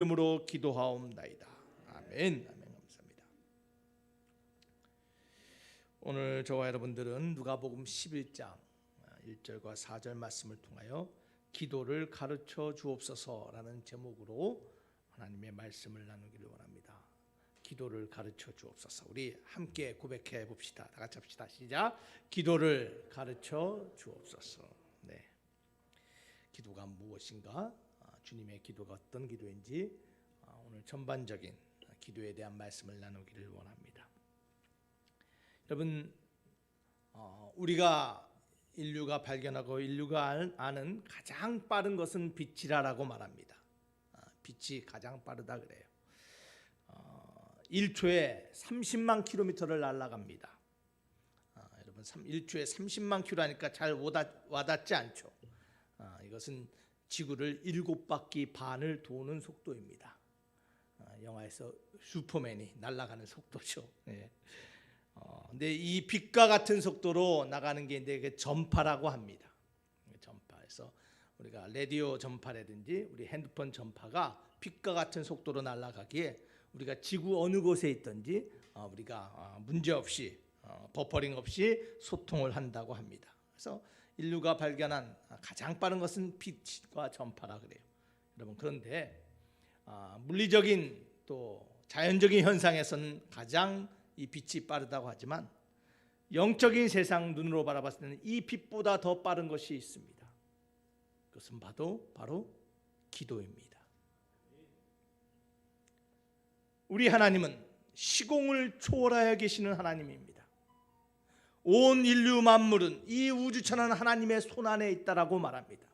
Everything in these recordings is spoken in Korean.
이름으로 기도하옵나이다. 아멘. 아멘. 감사합니다. 오늘 저와 여러분들은 누가복음 11장 1절과 4절 말씀을 통하여 기도를 가르쳐 주옵소서라는 제목으로 하나님의 말씀을 나누기를 원합니다. 기도를 가르쳐 주옵소서. 우리 함께 고백해 봅시다. 다 같이 합시다. 시작. 기도를 가르쳐 주옵소서. 네. 기도가 무엇인가? 주님의 기도가 어떤 기도인지 오늘 전반적인 기도에 대한 말씀을 나누기를 원합니다. 여러분, 우리가 인류가 발견하고 인류가 아는 가장 빠른 것은 빛이라고 말합니다. 빛이 가장 빠르다 그래요. 1초에 30만 킬로미터를 날아갑니다. 여러분, 1초에 30만 킬로미터니까 잘 와닿지 않죠. 이것은 지구를 7바퀴 반을 도는 속도입니다. 영화에서 슈퍼맨이 날아가는 속도죠. 네. 근데 이 빛과 같은 속도로 나가는 게 이제 전파라고 합니다. 전파에서 우리가 라디오 전파라든지 우리 핸드폰 전파가 빛과 같은 속도로 날아가기에 우리가 지구 어느 곳에 있든지 우리가 문제 없이 버퍼링 없이 소통을 한다고 합니다. 그래서 인류가 발견한 가장 빠른 것은 빛과 전파라 그래요. 여러분, 그런데 물리적인 또 자연적인 현상에서는 가장 이 빛이 빠르다고 하지만 영적인 세상 눈으로 바라봤을 때는 이 빛보다 더 빠른 것이 있습니다. 그것은 바로 기도입니다. 우리 하나님은 시공을 초월하여 계시는 하나님입니다. 온 인류 만물은 이 우주천한 하나님의 손안에 있다라고 말합니다.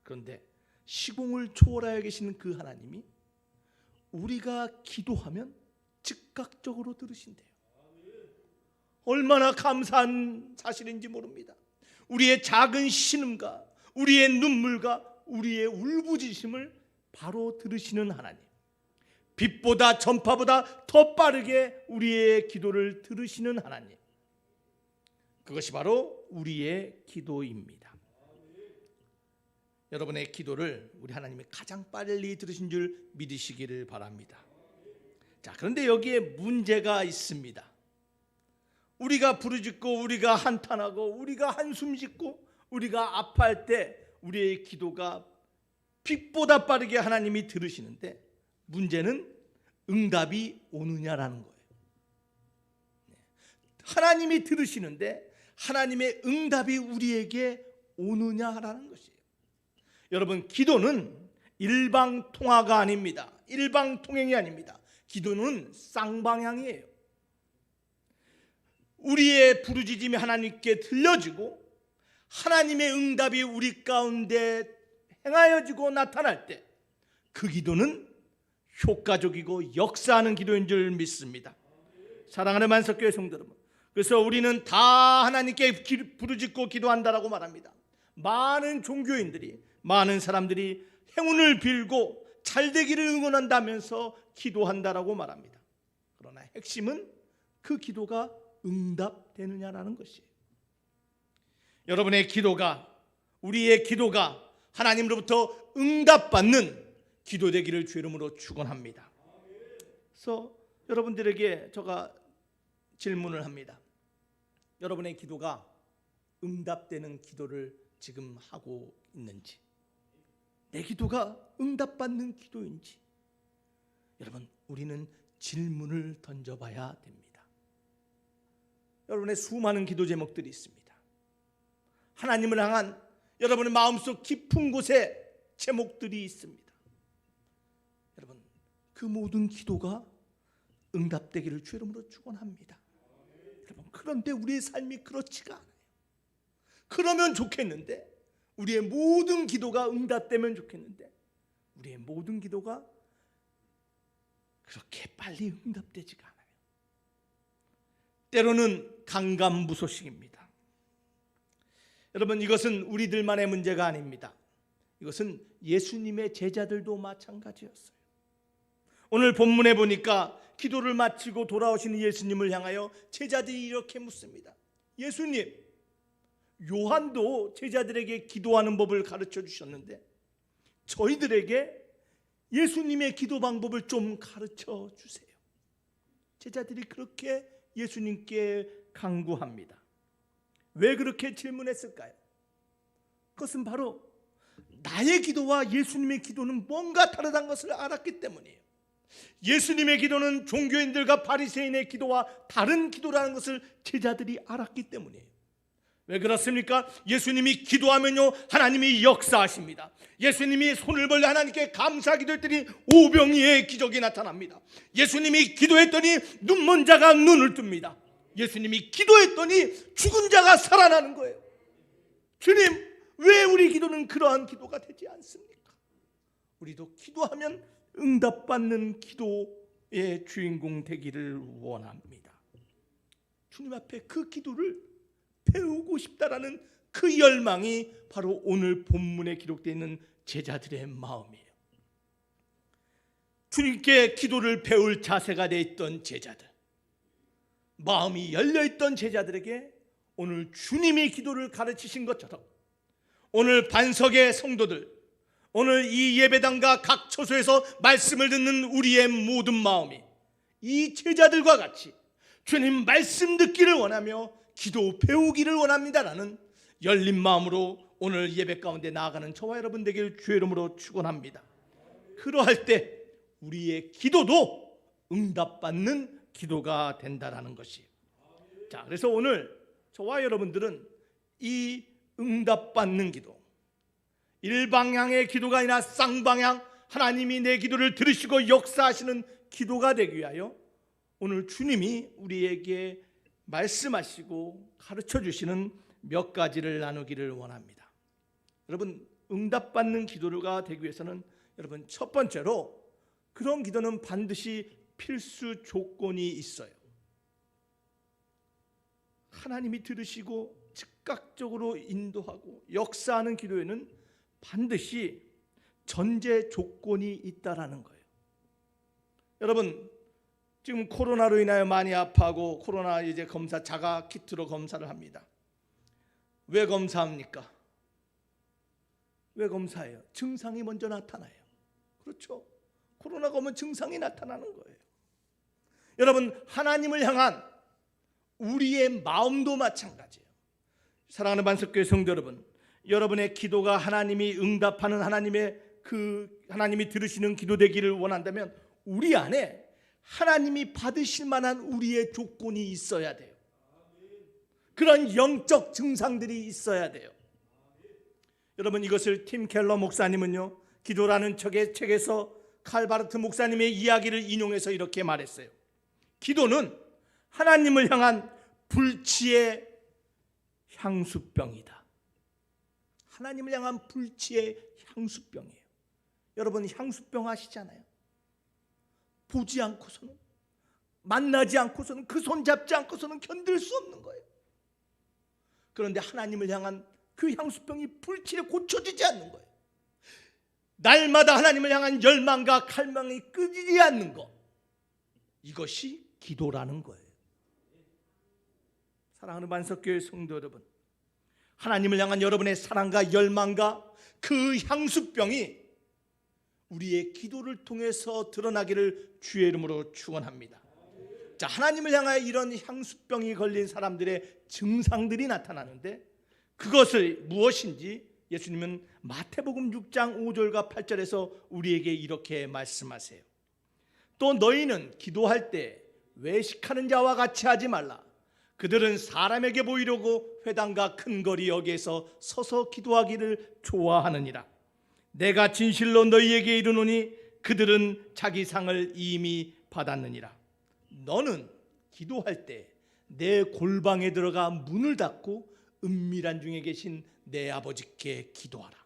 그런데 시공을 초월하여 계시는 그 하나님이 우리가 기도하면 즉각적으로 들으신대요. 얼마나 감사한 사실인지 모릅니다. 우리의 작은 신음과 우리의 눈물과 우리의 울부짖음을 바로 들으시는 하나님, 빛보다 전파보다 더 빠르게 우리의 기도를 들으시는 하나님, 그것이 바로 우리의 기도입니다. 여러분의 기도를 우리 하나님이 가장 빨리 들으신 줄 믿으시기를 바랍니다. 자, 그런데 여기에 문제가 있습니다. 우리가 부르짖고 우리가 한탄하고 우리가 한숨 짓고 우리가 아파할 때 우리의 기도가 빛보다 빠르게 하나님이 들으시는데 문제는 응답이 오느냐라는 거예요. 하나님이 들으시는데 하나님의 응답이 우리에게 오느냐라는 것이에요. 여러분, 기도는 일방통화가 아닙니다. 일방통행이 아닙니다. 기도는 쌍방향이에요. 우리의 부르짖음이 하나님께 들려지고 하나님의 응답이 우리 가운데 행하여지고 나타날 때 그 기도는 효과적이고 역사하는 기도인 줄 믿습니다. 사랑하는 만석교회 성도 여러분, 그래서 우리는 다 하나님께 부르짖고 기도한다라고 말합니다. 많은 종교인들이, 많은 사람들이 행운을 빌고 잘되기를 응원한다면서 기도한다라고 말합니다. 그러나 핵심은 그 기도가 응답되느냐라는 것이에요. 여러분의 기도가, 우리의 기도가 하나님으로부터 응답받는 기도 되기를 주의 이름으로 축원합니다. 그래서 여러분들에게 제가 질문을 합니다. 여러분의 기도가 응답되는 기도를 지금 하고 있는지, 내 기도가 응답받는 기도인지, 여러분, 우리는 질문을 던져봐야 됩니다. 여러분의 수많은 기도 제목들이 있습니다. 하나님을 향한 여러분의 마음속 깊은 곳에 제목들이 있습니다. 여러분, 그 모든 기도가 응답되기를 주의 이름으로 축원합니다. 여러분, 그런데 우리의 삶이 그렇지가 않아요. 그러면 좋겠는데, 우리의 모든 기도가 응답되면 좋겠는데 우리의 모든 기도가 그렇게 빨리 응답되지가 않아요. 때로는 강감무소식입니다. 여러분, 이것은 우리들만의 문제가 아닙니다. 이것은 예수님의 제자들도 마찬가지였어요. 오늘 본문에 보니까 기도를 마치고 돌아오시는 예수님을 향하여 제자들이 이렇게 묻습니다. 예수님, 요한도 제자들에게 기도하는 법을 가르쳐 주셨는데 저희들에게 예수님의 기도 방법을 좀 가르쳐 주세요. 제자들이 그렇게 예수님께 간구합니다. 왜 그렇게 질문했을까요? 그것은 바로 나의 기도와 예수님의 기도는 뭔가 다르다는 것을 알았기 때문이에요. 예수님의 기도는 종교인들과 바리새인의 기도와 다른 기도라는 것을 제자들이 알았기 때문이에요. 왜 그렇습니까? 예수님이 기도하면요 하나님이 역사하십니다. 예수님이 손을 벌려 하나님께 감사 기도했더니 오병이의 기적이 나타납니다. 예수님이 기도했더니 눈먼 자가 눈을 뜹니다. 예수님이 기도했더니 죽은 자가 살아나는 거예요. 주님, 왜 우리 기도는 그러한 기도가 되지 않습니까? 우리도 기도하면 응답받는 기도의 주인공 되기를 원합니다. 주님 앞에 그 기도를 배우고 싶다라는 그 열망이 바로 오늘 본문에 기록되어 있는 제자들의 마음이에요. 주님께 기도를 배울 자세가 되어 있던 제자들, 마음이 열려있던 제자들에게 오늘 주님이 기도를 가르치신 것처럼 오늘 반석의 성도들, 오늘 이 예배당과 각 처소에서 말씀을 듣는 우리의 모든 마음이 이 제자들과 같이 주님 말씀 듣기를 원하며 기도 배우기를 원합니다라는 열린 마음으로 오늘 예배 가운데 나아가는 저와 여러분 되길 주의 이름으로 축원합니다. 그러할 때 우리의 기도도 응답받는 기도가 된다라는 것이에요. 자, 그래서 오늘 저와 여러분들은 이 응답받는 기도, 일방향의 기도가 아니라 쌍방향, 하나님이 내 기도를 들으시고 역사하시는 기도가 되기 위하여 오늘 주님이 우리에게 말씀하시고 가르쳐 주시는 몇 가지를 나누기를 원합니다. 여러분, 응답받는 기도가 되기 위해서는 여러분 첫 번째로 그런 기도는 반드시 필수 조건이 있어요. 하나님이 들으시고 즉각적으로 인도하고 역사하는 기도에는 반드시 전제 조건이 있다라는 거예요. 여러분, 지금 코로나로 인하여 많이 아파하고 코로나 이제 검사 자가 키트로 검사를 합니다. 왜 검사합니까? 왜 검사해요? 증상이 먼저 나타나요. 그렇죠? 코로나가 오면 증상이 나타나는 거예요. 여러분, 하나님을 향한 우리의 마음도 마찬가지예요. 사랑하는 반석교회 성도 여러분, 여러분의 기도가 하나님이 응답하는 하나님이 들으시는 기도 되기를 원한다면 우리 안에 하나님이 받으실 만한 우리의 조건이 있어야 돼요. 그런 영적 증상들이 있어야 돼요. 여러분, 이것을 팀 켈러 목사님은요, 기도라는 책에서 칼바르트 목사님의 이야기를 인용해서 이렇게 말했어요. 기도는 하나님을 향한 불치의 향수병이다. 하나님을 향한 불치의 향수병이에요. 여러분, 향수병 아시잖아요. 보지 않고서는, 만나지 않고서는, 그 손 잡지 않고서는 견딜 수 없는 거예요. 그런데 하나님을 향한 그 향수병이 불치에 고쳐지지 않는 거예요. 날마다 하나님을 향한 열망과 갈망이 끊이지 않는 것, 이것이 기도라는 거예요. 사랑하는 반석교회 성도 여러분, 하나님을 향한 여러분의 사랑과 열망과 그 향수병이 우리의 기도를 통해서 드러나기를 주의 이름으로 축원합니다. 자, 하나님을 향하여 이런 향수병이 걸린 사람들의 증상들이 나타나는데 그것을 무엇인지 예수님은 마태복음 6장 5절과 8절에서 우리에게 이렇게 말씀하세요. 또 너희는 기도할 때 외식하는 자와 같이 하지 말라. 그들은 사람에게 보이려고 회당과 큰 거리 여기에서 서서 기도하기를 좋아하느니라. 내가 진실로 너희에게 이르노니 그들은 자기 상을 이미 받았느니라. 너는 기도할 때 내 골방에 들어가 문을 닫고 은밀한 중에 계신 내 아버지께 기도하라.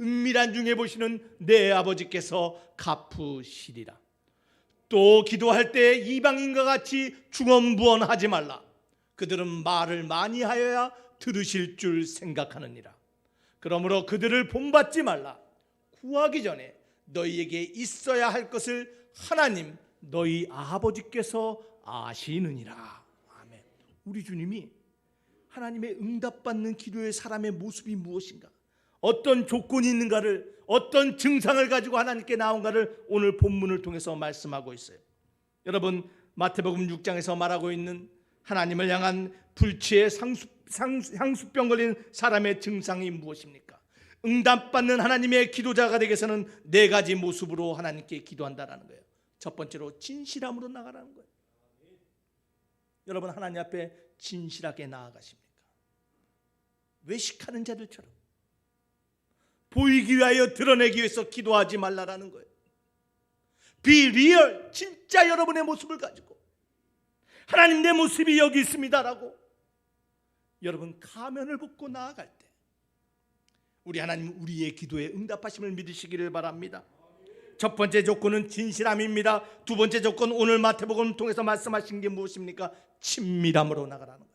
은밀한 중에 보시는 내 아버지께서 갚으시리라. 또 기도할 때 이방인과 같이 중언부언하지 말라. 그들은 말을 많이 하여야 들으실 줄 생각하느니라. 그러므로 그들을 본받지 말라. 구하기 전에 너희에게 있어야 할 것을 하나님 너희 아버지께서 아시느니라. 아멘. 우리 주님이 하나님의 응답받는 기도의 사람의 모습이 무엇인가, 어떤 조건이 있는가를, 어떤 증상을 가지고 하나님께 나온가를 오늘 본문을 통해서 말씀하고 있어요. 여러분, 마태복음 6장에서 말하고 있는 하나님을 향한 불치의 향수병 걸린 사람의 증상이 무엇입니까? 응답받는 하나님의 기도자가 되기 위해서는 4가지 모습으로 하나님께 기도한다라는 거예요. 첫 번째로 진실함으로 나가라는 거예요. 여러분, 하나님 앞에 진실하게 나아가십니까? 외식하는 자들처럼 보이기 위하여, 드러내기 위해서 기도하지 말라라는 거예요. Be real, 진짜 여러분의 모습을 가지고 하나님, 내 모습이 여기 있습니다라고 여러분 가면을 벗고 나아갈 때 우리 하나님, 우리의 기도에 응답하심을 믿으시기를 바랍니다. 첫 번째 조건은 진실함입니다. 두 번째 조건, 오늘 마태복음을 통해서 말씀하신 게 무엇입니까? 친밀함으로 나가라는 거예요.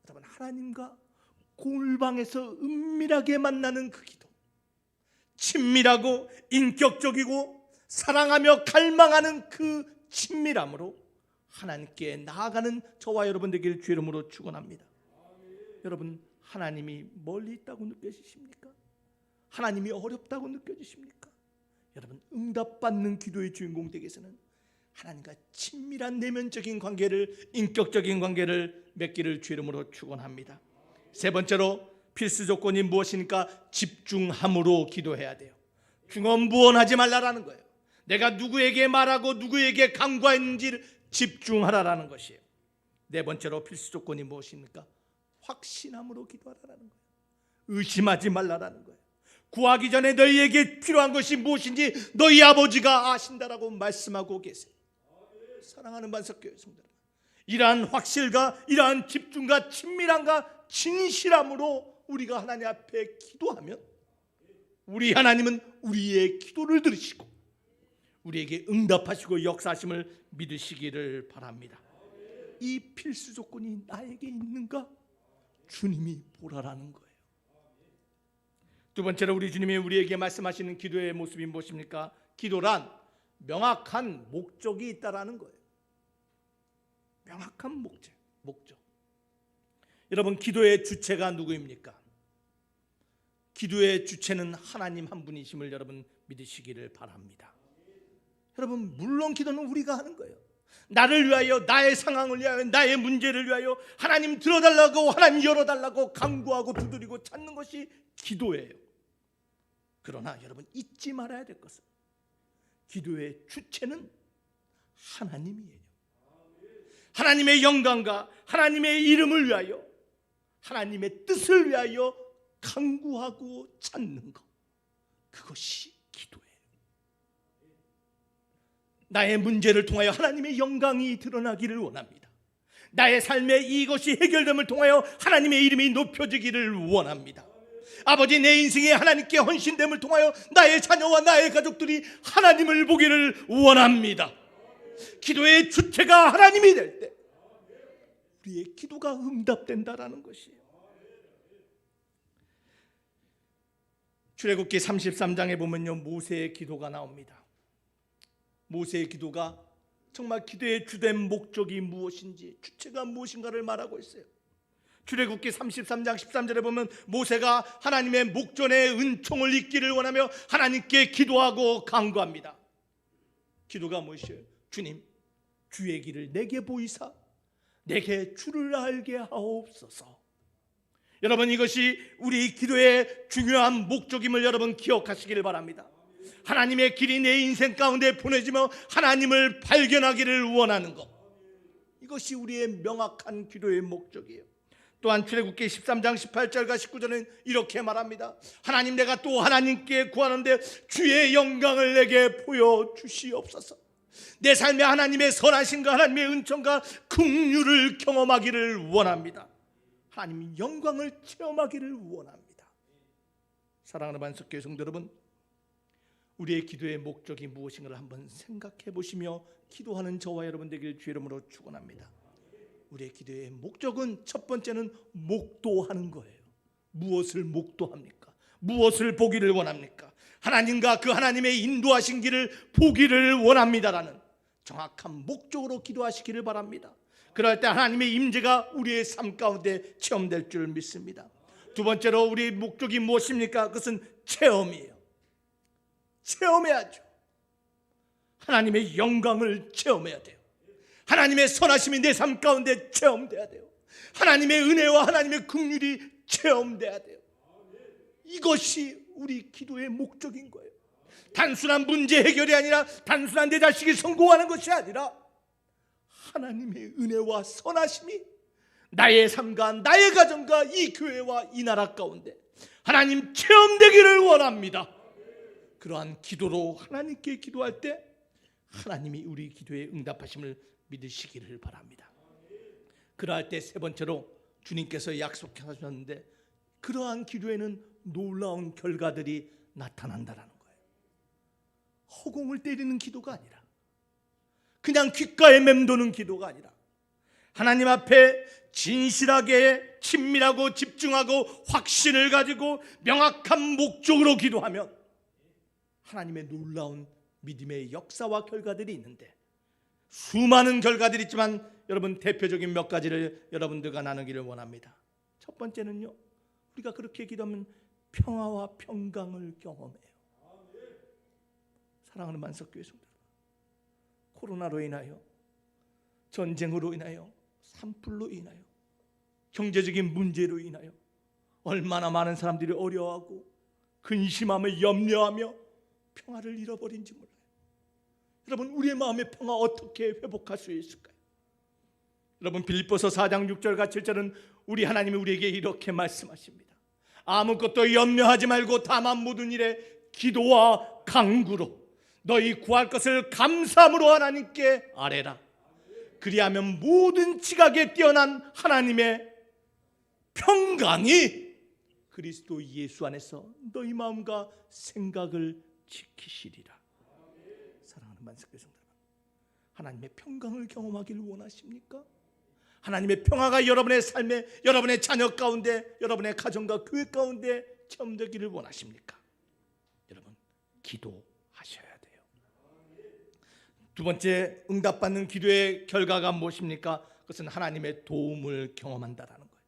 여러분, 하나님과 골방에서 은밀하게 만나는 그 기도, 친밀하고 인격적이고 사랑하며 갈망하는 그 친밀함으로 하나님께 나아가는 저와 여러분 되길 주의 이름으로 축원합니다. 여러분, 하나님이 멀리 있다고 느껴지십니까? 하나님이 어렵다고 느껴지십니까? 여러분, 응답받는 기도의 주인공 되기 위해서는 하나님과 친밀한 내면적인 관계를, 인격적인 관계를 맺기를 주의 이름으로 축원합니다. 세 번째로 필수 조건이 무엇입니까? 집중함으로 기도해야 돼요. 중언부언하지 말라라는 거예요. 내가 누구에게 말하고 누구에게 간구했는지를 집중하라라는 것이에요. 네 번째로 필수 조건이 무엇입니까? 확신함으로 기도하라라는 거예요. 의심하지 말라라는 거예요. 구하기 전에 너희에게 필요한 것이 무엇인지 너희 아버지가 아신다라고 말씀하고 계세요. 사랑하는 반석교회 성도들, 이러한 확실과 이러한 집중과 친밀함과 진실함으로 우리가 하나님 앞에 기도하면 우리 하나님은 우리의 기도를 들으시고 우리에게 응답하시고 역사하심을 믿으시기를 바랍니다. 이 필수 조건이 나에게 있는가? 주님이 보라라는 거예요. 두 번째로 우리 주님이 우리에게 말씀하시는 기도의 모습이 무엇입니까? 기도란 명확한 목적이 있다라는 거예요. 명확한 목적. 여러분, 기도의 주체가 누구입니까? 기도의 주체는 하나님 한 분이심을 여러분 믿으시기를 바랍니다. 여러분, 물론 기도는 우리가 하는 거예요. 나를 위하여, 나의 상황을 위하여, 나의 문제를 위하여 하나님 들어달라고, 하나님 열어달라고 간구하고 두드리고 찾는 것이 기도예요. 그러나 여러분, 잊지 말아야 될 것은 기도의 주체는 하나님이에요. 하나님의 영광과 하나님의 이름을 위하여, 하나님의 뜻을 위하여 간구하고 찾는 것, 그것이 기도예요. 나의 문제를 통하여 하나님의 영광이 드러나기를 원합니다. 나의 삶에 이것이 해결됨을 통하여 하나님의 이름이 높여지기를 원합니다. 아버지, 내 인생에 하나님께 헌신됨을 통하여 나의 자녀와 나의 가족들이 하나님을 보기를 원합니다. 기도의 주체가 하나님이 될 때 우리의 기도가 응답된다라는 것이에요. 출애굽기 33장에 보면요, 모세의 기도가 나옵니다. 모세의 기도가 정말 기도의 주된 목적이 무엇인지, 주체가 무엇인가를 말하고 있어요. 출애굽기 33장 13절에 보면 모세가 하나님의 목전에 은총을 입기를 원하며 하나님께 기도하고 간구합니다. 기도가 무엇이에요? 주님, 주의 길을 내게 보이사 내게 주를 알게 하옵소서. 여러분, 이것이 우리 기도의 중요한 목적임을 여러분 기억하시기를 바랍니다. 하나님의 길이 내 인생 가운데 보내지며 하나님을 발견하기를 원하는 것, 이것이 우리의 명확한 기도의 목적이에요. 또한 출애굽기 13장 18절과 19절은 이렇게 말합니다. 하나님, 내가 또 하나님께 구하는데 주의 영광을 내게 보여주시옵소서. 내 삶에 하나님의 선하심과 하나님의 은총과 긍휼을 경험하기를 원합니다. 하나님의 영광을 체험하기를 원합니다. 사랑하는 반석교회 성도 여러분, 우리의 기도의 목적이 무엇인가를 한번 생각해 보시며 기도하는 저와 여러분 되길 주의 이름으로 축원합니다. 우리의 기도의 목적은 첫 번째는 목도하는 거예요. 무엇을 목도합니까? 무엇을 보기를 원합니까? 하나님과 그 하나님의 인도하신 길을 보기를 원합니다라는 정확한 목적으로 기도하시기를 바랍니다. 그럴 때 하나님의 임재가 우리의 삶 가운데 체험될 줄 믿습니다. 두 번째로 우리 목적이 무엇입니까? 그것은 체험이에요. 체험해야죠. 하나님의 영광을 체험해야 돼요. 하나님의 선하심이 내 삶 가운데 체험돼야 돼요. 하나님의 은혜와 하나님의 긍휼이 체험돼야 돼요. 이것이 우리 기도의 목적인 거예요. 단순한 문제 해결이 아니라, 단순한 내 자식이 성공하는 것이 아니라, 하나님의 은혜와 선하심이 나의 삶과 나의 가정과 이 교회와 이 나라 가운데 하나님 체험되기를 원합니다. 그러한 기도로 하나님께 기도할 때 하나님이 우리 기도에 응답하심을 믿으시기를 바랍니다. 그러할 때 세 번째로 주님께서 약속하셨는데, 그러한 기도에는 놀라운 결과들이 나타난다라는 거예요. 허공을 때리는 기도가 아니라, 그냥 귓가에 맴도는 기도가 아니라, 하나님 앞에 진실하게 친밀하고 집중하고 확신을 가지고 명확한 목적으로 기도하면 하나님의 놀라운 믿음의 역사와 결과들이 있는데, 수많은 결과들이 있지만 여러분, 대표적인 몇 가지를 여러분들과 나누기를 원합니다. 첫 번째는요, 우리가 그렇게 기도하면 평화와 평강을 경험해요. 사랑하는 만석교회 성도, 코로나로 인하여, 전쟁으로 인하여, 산불로 인하여, 경제적인 문제로 인하여 얼마나 많은 사람들이 어려워하고 근심하며 염려하며 평화를 잃어버린지 몰라요. 여러분, 우리의 마음의 평화 어떻게 회복할 수 있을까요? 여러분, 빌립보서 4장 6절과 7절은 우리 하나님이 우리에게 이렇게 말씀하십니다. 아무것도 염려하지 말고 다만 모든 일에 기도와 간구로 너희 구할 것을 감사함으로 하나님께 아뢰라. 그리하면 모든 지각에 뛰어난 하나님의 평강이 그리스도 예수 안에서 너희 마음과 생각을 지키시리라. 사랑하는 만석교회 성도 여러분, 하나님의 평강을 경험하기를 원하십니까? 하나님의 평화가 여러분의 삶에, 여러분의 자녀 가운데, 여러분의 가정과 교회 가운데 체험되기를 원하십니까? 여러분, 기도하셔야 돼요. 두 번째, 응답받는 기도의 결과가 무엇입니까? 그것은 하나님의 도움을 경험한다라는 거예요.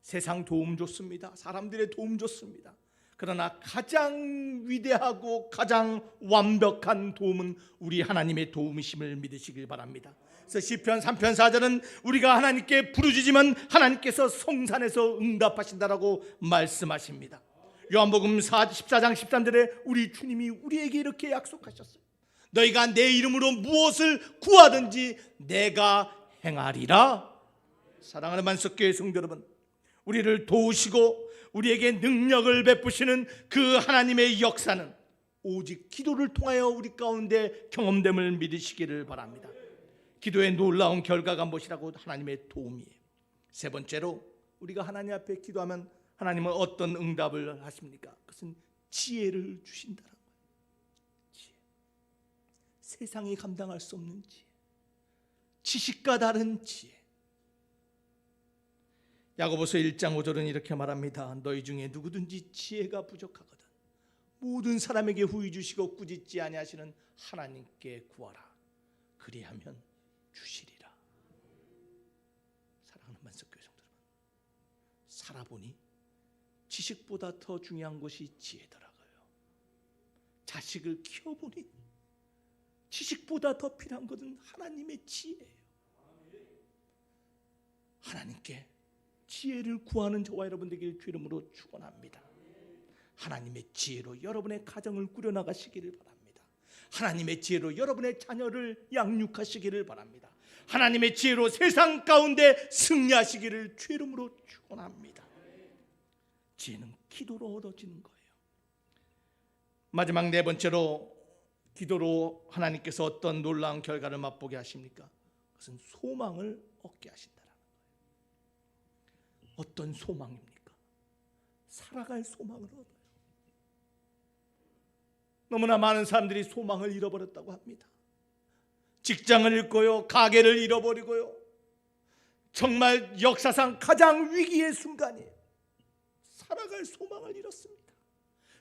세상 도움 좋습니다. 사람들의 도움 좋습니다. 그러나 가장 위대하고 가장 완벽한 도움은 우리 하나님의 도움이심을 믿으시길 바랍니다. 그래서 시편 3편 4절은 우리가 하나님께 부르짖으면 하나님께서 성산에서 응답하신다라고 말씀하십니다. 요한복음 14장 13절에 우리 주님이 우리에게 이렇게 약속하셨어요. 너희가 내 이름으로 무엇을 구하든지 내가 행하리라. 사랑하는 만석교회 성도 여러분, 우리를 도우시고 우리에게 능력을 베푸시는 그 하나님의 역사는 오직 기도를 통하여 우리 가운데 경험됨을 믿으시기를 바랍니다. 기도의 놀라운 결과가 무엇이라고? 하나님의 도움이에요. 세 번째로, 우리가 하나님 앞에 기도하면 하나님은 어떤 응답을 하십니까? 그것은 지혜를 주신다는 거예요. 지혜. 세상이 감당할 수 없는 지혜, 지식과 다른 지혜. 야고보서 1장 5절은 이렇게 말합니다. 너희 중에 누구든지 지혜가 부족하거든 모든 사람에게 후히 주시고 꾸짖지 아니하시는 하나님께 구하라. 그리하면 주시리라. 사랑하는 만석교회 성도 여러분, 살아보니 지식보다 더 중요한 것이 지혜더라고요. 자식을 키워보니 지식보다 더 필요한 것은 하나님의 지혜예요. 하나님께 지혜를 구하는 저와 여러분 되길 주 이름으로 축원합니다. 하나님의 지혜로 여러분의 가정을 꾸려나가시기를 바랍니다. 하나님의 지혜로 여러분의 자녀를 양육하시기를 바랍니다. 하나님의 지혜로 세상 가운데 승리하시기를 주 이름으로 축원합니다. 지혜는 기도로 얻어지는 거예요. 마지막 네 번째로, 기도로 하나님께서 어떤 놀라운 결과를 맛보게 하십니까? 그것은 소망을 얻게 하신다라는 거예요. 어떤 소망입니까? 살아갈 소망을 얻어요. 너무나 많은 사람들이 소망을 잃어버렸다고 합니다. 직장을 잃고요, 가게를 잃어버리고요. 정말 역사상 가장 위기의 순간이에요. 살아갈 소망을 잃었습니다.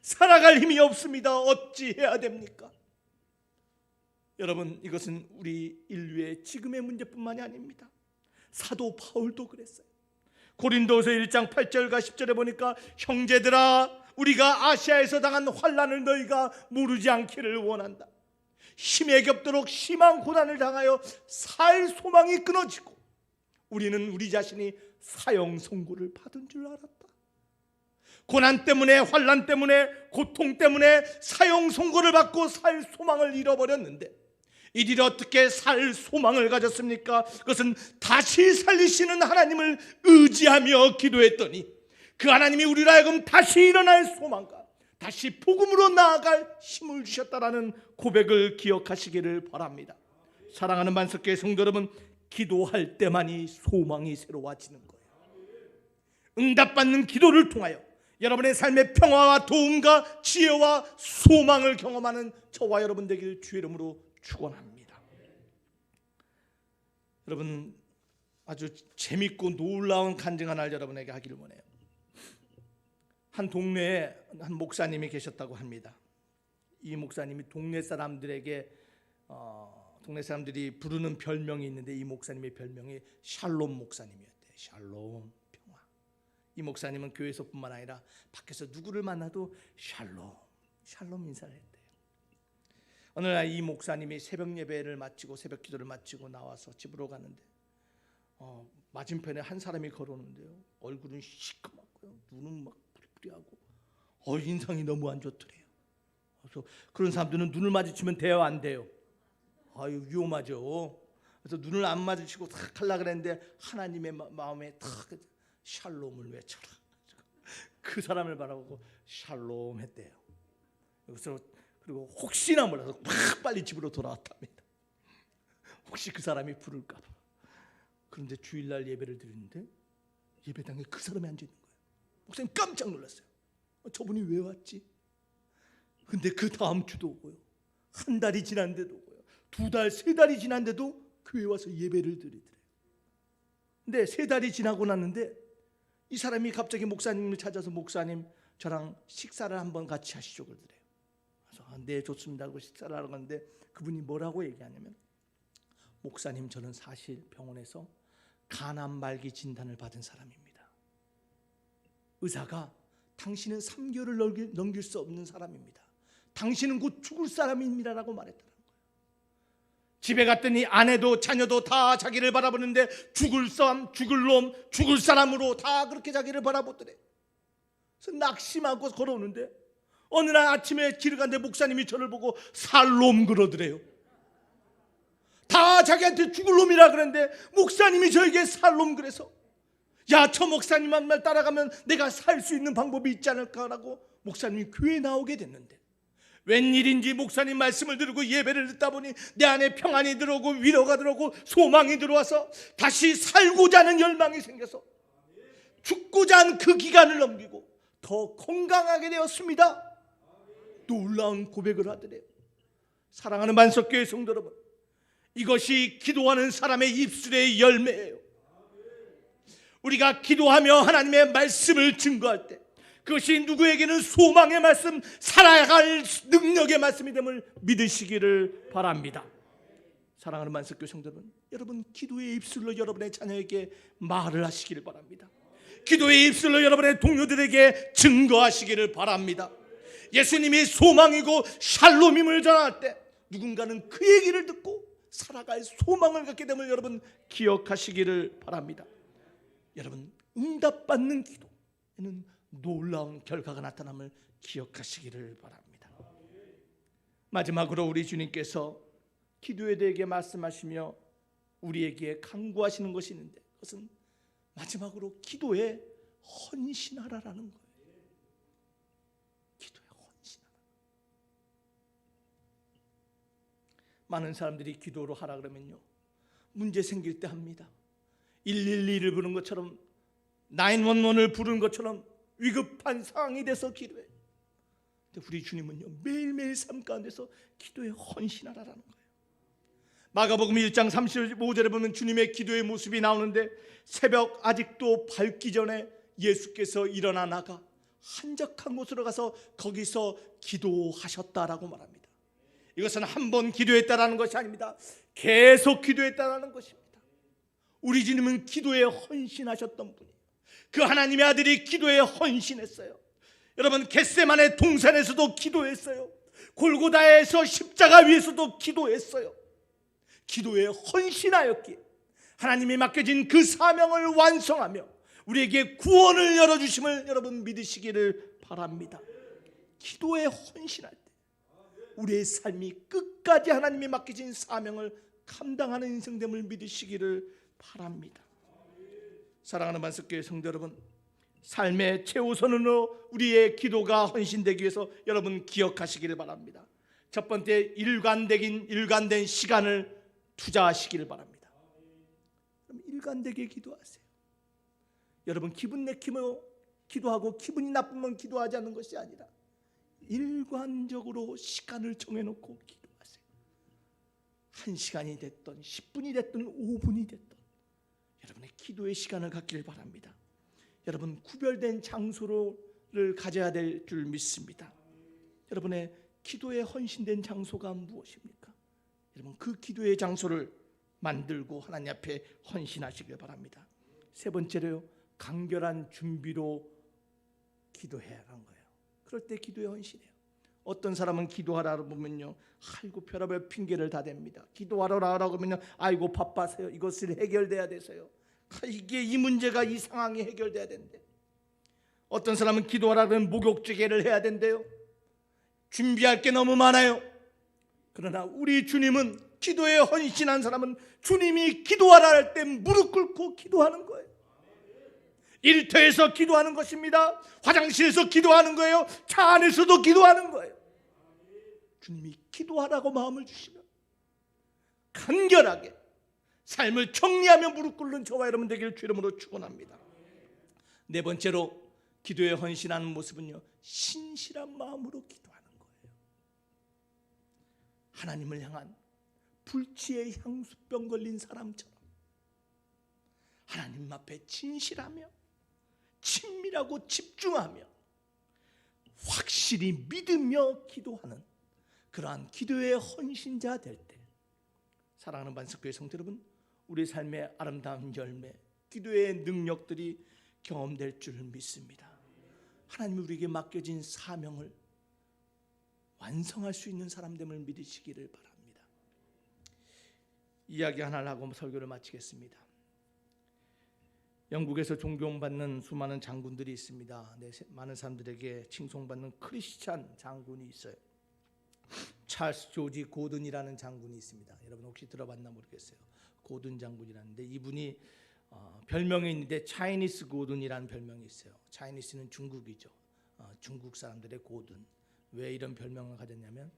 살아갈 힘이 없습니다. 어찌해야 됩니까? 여러분, 이것은 우리 인류의 지금의 문제뿐만이 아닙니다. 사도 바울도 그랬어요. 고린도서 1장 8절과 10절에 보니까 형제들아 우리가 아시아에서 당한 환난을 너희가 모르지 않기를 원한다. 힘에 겹도록 심한 고난을 당하여 살 소망이 끊어지고 우리는 우리 자신이 사형 선고를 받은 줄 알았다. 고난 때문에, 환난 때문에, 고통 때문에 사형 선고를 받고 살 소망을 잃어버렸는데 이들이 어떻게 살 소망을 가졌습니까? 그것은 다시 살리시는 하나님을 의지하며 기도했더니 그 하나님이 우리로 하여금 다시 일어날 소망과 다시 복음으로 나아갈 힘을 주셨다라는 고백을 기억하시기를 바랍니다. 사랑하는 만석교회 성도 여러분, 기도할 때만이 소망이 새로워지는 거예요. 응답받는 기도를 통하여 여러분의 삶의 평화와 도움과 지혜와 소망을 경험하는 저와 여러분 되기를 주의 이름으로 축원합니다. 여러분, 아주 재밌고 놀라운 간증 하나를 여러분에게 하기를 원해요. 한 동네에 한 목사님이 계셨다고 합니다. 이 목사님이 동네 사람들에게 동네 사람들이 부르는 별명이 있는데 이 목사님의 별명이 샬롬 목사님이었대요. 샬롬, 평화. 이 목사님은 교회에서뿐만 아니라 밖에서 누구를 만나도 샬롬, 샬롬 인사를 했대요. 어느 날 이 목사님이 새벽 예배를 마치고 새벽 기도를 마치고 나와서 집으로 가는데 맞은편에 한 사람이 걸어오는데요. 얼굴은 시커멓고요. 눈은 막 뿌리뿌리하고 인상이 너무 안 좋더래요. 그래서 그런 사람들은 눈을 마주치면 돼요, 안 돼요? 아유, 위험하죠. 그래서 눈을 안 마주치고 탁 하려고 그랬는데 하나님의 마음에 탁 샬롬을 외쳐라. 그 사람을 바라보고 샬롬 했대요. 그래서 그리고 혹시나 몰라서 빨리 집으로 돌아왔답니다. 혹시 그 사람이 부를까 봐. 그런데 주일날 예배를 드리는데 예배당에 그 사람이 앉아 있는 거예요. 목사님 깜짝 놀랐어요. 저분이 왜 왔지? 근데 그 다음 주도 오고요. 한 달이 지난데도 오고요. 2달, 3달이 지난데도 교회 와서 예배를 드리더래요. 근데 3달이 지나고 났는데 이 사람이 갑자기 목사님을 찾아서 목사님 저랑 식사를 한번 같이 하시죠 그러더래요. 그래서 네 좋습니다 하고 식사를 하러 갔는데 그분이 뭐라고 얘기하냐면 목사님 저는 사실 병원에서 간암 말기 진단을 받은 사람입니다. 의사가 당신은 3개월을 넘길 수 없는 사람입니다. 당신은 곧 죽을 사람입니다 라고 말했더라고요. 집에 갔더니 아내도 자녀도 다 자기를 바라보는데 죽을 사람, 죽을 놈, 죽을 사람으로 다 그렇게 자기를 바라보더래. 그래서 낙심하고 걸어오는데 어느 날 아침에 길을 갔는데 목사님이 저를 보고 살놈 그러더래요. 다 자기한테 죽을 놈이라 그랬는데 목사님이 저에게 살놈 그래서 야, 저 목사님 한 말 따라가면 내가 살 수 있는 방법이 있지 않을까라고 목사님이 교회에 나오게 됐는데 웬일인지 목사님 말씀을 들고 예배를 듣다 보니 내 안에 평안이 들어오고 위로가 들어오고 소망이 들어와서 다시 살고자 하는 열망이 생겨서 죽고자 한 그 기간을 넘기고 더 건강하게 되었습니다. 놀라운 고백을 하더래요. 사랑하는 만석교회 성도 여러분, 이것이 기도하는 사람의 입술의 열매예요. 우리가 기도하며 하나님의 말씀을 증거할 때 그것이 누구에게는 소망의 말씀, 살아갈 능력의 말씀이 됨을 믿으시기를 바랍니다. 사랑하는 만석교회 성도 여러분, 기도의 입술로 여러분의 자녀에게 말을 하시기를 바랍니다. 기도의 입술로 여러분의 동료들에게 증거하시기를 바랍니다. 예수님이 소망이고 샬롬임을 전할 때 누군가는 그 얘기를 듣고 살아갈 소망을 갖게 됨을 여러분 기억하시기를 바랍니다. 여러분, 응답받는 기도에는 놀라운 결과가 나타남을 기억하시기를 바랍니다. 마지막으로 우리 주님께서 기도에 대해 말씀하시며 우리에게 강구하시는 것이 있는데 그것은 마지막으로 기도에 헌신하라라는 거예요. 기도에 헌신하라. 많은 사람들이 기도로 하라 그러면요 문제 생길 때 합니다. 112를 부르는 것처럼 911을 부르는 것처럼 위급한 상황이 돼서 기도해. 근데 우리 주님은요 매일매일 삶 가운데서 기도에 헌신하라라는 거예요. 마가복음 1장 35절에 보면 주님의 기도의 모습이 나오는데 새벽 아직도 밝기 전에 예수께서 일어나 나가 한적한 곳으로 가서 거기서 기도하셨다라고 말합니다. 이것은 한 번 기도했다라는 것이 아닙니다. 계속 기도했다라는 것입니다. 우리 주님은 기도에 헌신하셨던 분이에요. 그 하나님의 아들이 기도에 헌신했어요. 여러분, 겟세마네 동산에서도 기도했어요. 골고다에서 십자가 위에서도 기도했어요. 기도에 헌신하였기에 하나님이 맡겨진 그 사명을 완성하며 우리에게 구원을 열어주심을 여러분 믿으시기를 바랍니다. 기도에 헌신할 때 우리의 삶이 끝까지 하나님이 맡겨진 사명을 감당하는 인생됨을 믿으시기를 바랍니다. 사랑하는 만석교회 성도 여러분, 삶의 최우선으로 우리의 기도가 헌신되기 위해서 여러분 기억하시기를 바랍니다. 첫 번째, 일관된 시간을 투자하시기를 바랍니다. 일관되게 기도하세요. 여러분, 기분 내키며 기도하고 기분이 나쁘면 기도하지 않는 것이 아니라 일관적으로 시간을 정해놓고 기도하세요. 1시간이 됐든 10분이 됐든 5분이 됐든 여러분의 기도의 시간을 갖기를 바랍니다. 여러분, 구별된 장소를 가져야 될 줄 믿습니다. 여러분의 기도에 헌신된 장소가 무엇입니까? 여러분, 그 기도의 장소를 만들고 하나님 앞에 헌신하시길 바랍니다. 세 번째로요, 간결한 준비로 기도해야 하는 거예요. 그럴 때 기도에 헌신해요. 어떤 사람은 기도하라고 보면요, 아이고 별의별 핑계를 다 댑니다. 기도하라고 하면요, 아이고 바빠서요, 이것을 해결돼야 돼서요, 이게 이 문제가 이 상황이 해결돼야 된대. 어떤 사람은 기도하라면 목욕제계를 해야 된대요. 준비할 게 너무 많아요. 그러나 우리 주님은, 기도에 헌신한 사람은 주님이 기도하라 할 때 무릎 꿇고 기도하는 거예요. 일터에서 기도하는 것입니다. 화장실에서 기도하는 거예요. 차 안에서도 기도하는 거예요. 주님이 기도하라고 마음을 주시면 간결하게 삶을 정리하며 무릎 꿇는 저와 여러분 되기를 주 이름으로 축원합니다. 네 번째로, 기도에 헌신하는 모습은요, 신실한 마음으로 기도하는 거예요. 하나님을 향한 불치의 향수병 걸린 사람처럼 하나님 앞에 진실하며 친밀하고 집중하며 확실히 믿으며 기도하는 그러한 기도의 헌신자 될 때, 사랑하는 반석교회 성도 여러분, 우리 삶의 아름다운 열매, 기도의 능력들이 경험될 줄 믿습니다. 하나님이 우리에게 맡겨진 사명을 완성할 수 있는 사람됨을 믿으시기를 바랍니다. 이야기 하나를 하고 설교를 마치겠습니다. 영국에서 존경받는 수많은 장군들이 있습니다. 많은 사람들에게 칭송받는 크리스찬 장군이 있어요. 찰스 조지 고든이라는 장군이 있습니다. 여러분 혹시 들어봤나 모르겠어요. 고든 장군이라는데, 이분이 별명이 있는데 차이니스 고든이라는 별명이 있어요. 차이니스는 중국이죠. 중국 사람들의 고든. 왜 이런 별명을 가졌냐면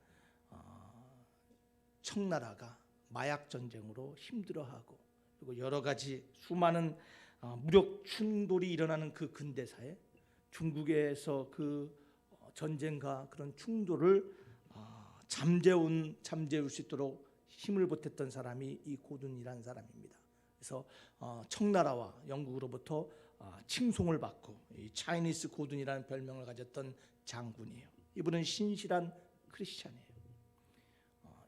청나라가 마약 전쟁으로 힘들어하고, 그리고 여러 가지 수많은 무력 충돌이 일어나는 그 근대사에 중국에서 그 전쟁과 그런 충돌을 잠재울 수 있도록 힘을 보탰던 사람이 이 고든이라는 사람입니다. 그래서 청나라와 영국으로부터 칭송을 받고 이 차이니스 고든이라는 별명을 가졌던 장군이에요. 이분은 신실한 크리스찬이에요.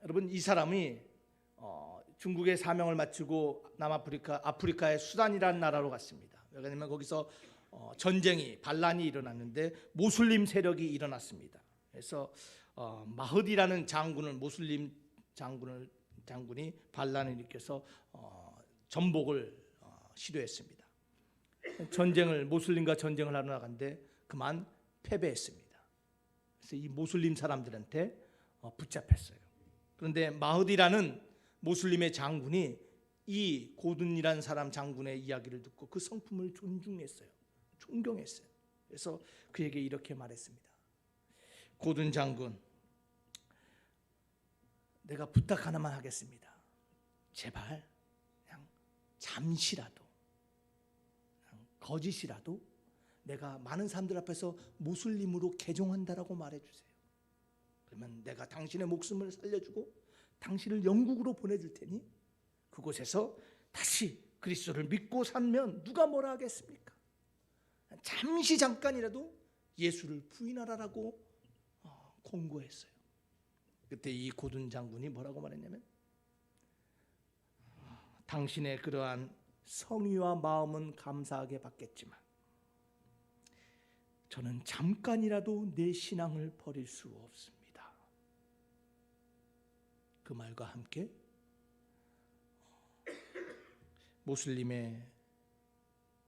여러분, 이 사람이 중국의 사명을 마치고 아프리카의 수단이라는 나라로 갔습니다. 왜냐하면 거기서 반란이 일어났는데 모슬림 세력이 일어났습니다. 그래서 마흐디라는 모슬림 장군이 반란을 일으켜서 전복을 시도했습니다. 모슬림과 전쟁을 하러 나갔는데 그만 패배했습니다. 그래서 이 모슬림 사람들한테 붙잡혔어요. 그런데 마흐디라는 모슬림의 장군이 이 고든이라는 사람 장군의 이야기를 듣고 그 성품을 존경했어요. 그래서 그에게 이렇게 말했습니다. 고든 장군, 내가 부탁 하나만 하겠습니다. 제발 그냥 잠시라도, 그냥 거짓이라도 내가 많은 사람들 앞에서 모슬림으로 개종한다라고 말해주세요. 그러면 내가 당신의 목숨을 살려주고 당신을 영국으로 보내줄 테니 그곳에서 다시 그리스도를 믿고 살면 누가 뭐라 하겠습니까? 잠깐이라도 예수를 부인하라라고 공고했어요. 그때 이 고든 장군이 뭐라고 말했냐면, 당신의 그러한 성의와 마음은 감사하게 받겠지만 저는 잠깐이라도 내 신앙을 버릴 수 없습니다. 그 말과 함께 모슬림의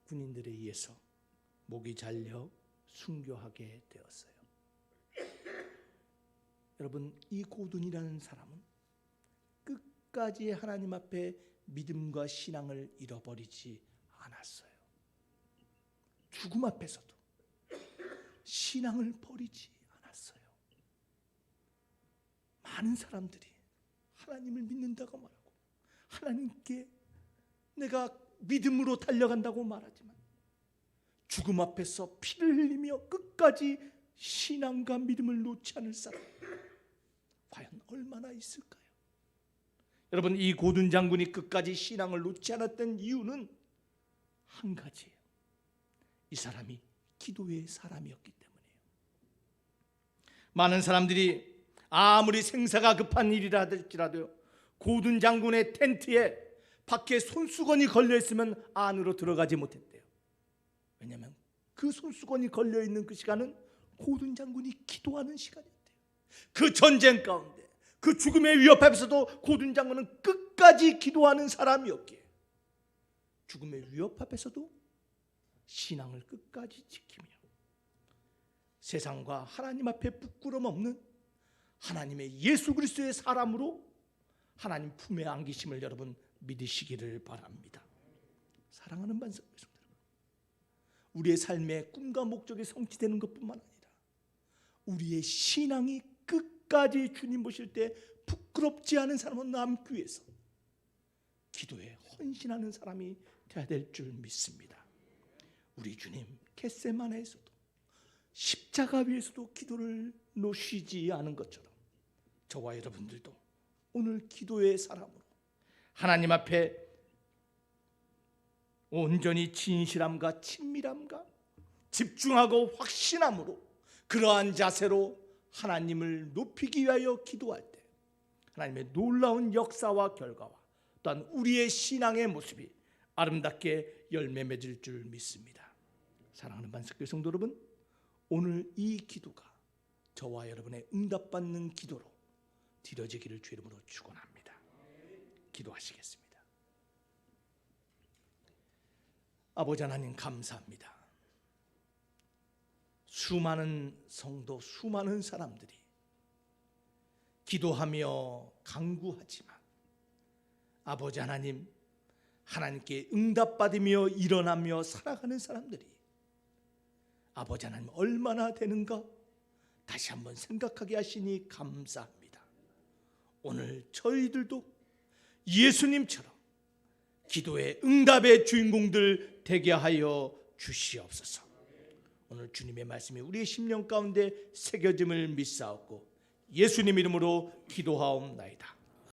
군인들에 의해서 목이 잘려 순교하게 되었어요. 여러분, 이 고든이라는 사람은 끝까지 하나님 앞에 믿음과 신앙을 잃어버리지 않았어요. 죽음 앞에서도 신앙을 버리지 않았어요. 많은 사람들이 하나님을 믿는다고 말하고 하나님께 내가 믿음으로 달려간다고 말하지만 죽음 앞에서 피를 흘리며 끝까지 신앙과 믿음을 놓지 않을 사람 과연 얼마나 있을까요? 여러분, 이 고든 장군이 끝까지 신앙을 놓지 않았던 이유는 한 가지예요. 이 사람이 기도의 사람이었기 때문이에요. 많은 사람들이 아무리 생사가 급한 일이라 할지라도 고든 장군의 텐트에 밖에 손수건이 걸려 있으면 안으로 들어가지 못했대요. 왜냐하면 그 손수건이 걸려 있는 그 시간은 고든 장군이 기도하는 시간이었대요. 그 전쟁 가운데 그 죽음의 위협 앞에서도 고든 장군은 끝까지 기도하는 사람이었기에 죽음의 위협 앞에서도 신앙을 끝까지 지키며 세상과 하나님 앞에 부끄럼 없는 하나님의 예수 그리스도의 사람으로 하나님 품에 안기심을 여러분 믿으시기를 바랍니다. 사랑하는 반석 여러분, 우리의 삶의 꿈과 목적이 성취되는 것뿐만 아니라 우리의 신앙이 끝까지 주님 보실 때 부끄럽지 않은 사람은 남기 위해서 기도에 헌신하는 사람이 되어야 될 줄 믿습니다. 우리 주님 겟세마네에서도 십자가 위에서도 기도를 놓으시지 않은 것처럼 저와 여러분들도 오늘 기도의 사람으로 하나님 앞에 온전히 진실함과 친밀함과 집중하고 확신함으로 그러한 자세로 하나님을 높이기 위하여 기도할 때 하나님의 놀라운 역사와 결과와 또한 우리의 신앙의 모습이 아름답게 열매 맺을 줄 믿습니다. 사랑하는 반석교회 성도 여러분, 오늘 이 기도가 저와 여러분의 응답받는 기도로 드려지기를 주 이름으로 축원합니다. 기도하시겠습니다. 아버지 하나님 감사합니다. 수많은 성도, 수많은 사람들이 기도하며 간구하지만 아버지 하나님, 하나님께 응답받으며 일어나며 살아가는 사람들이 아버지 하나님 얼마나 되는가 다시 한번 생각하게 하시니 감사합니다. 오늘 저희들도 예수님처럼 기도의 응답의 주인공들 되게 하여 주시옵소서. 오늘 주님의 말씀이 우리의 심령 가운데 새겨짐을 믿사옵고 예수님 이름으로 기도하옵나이다.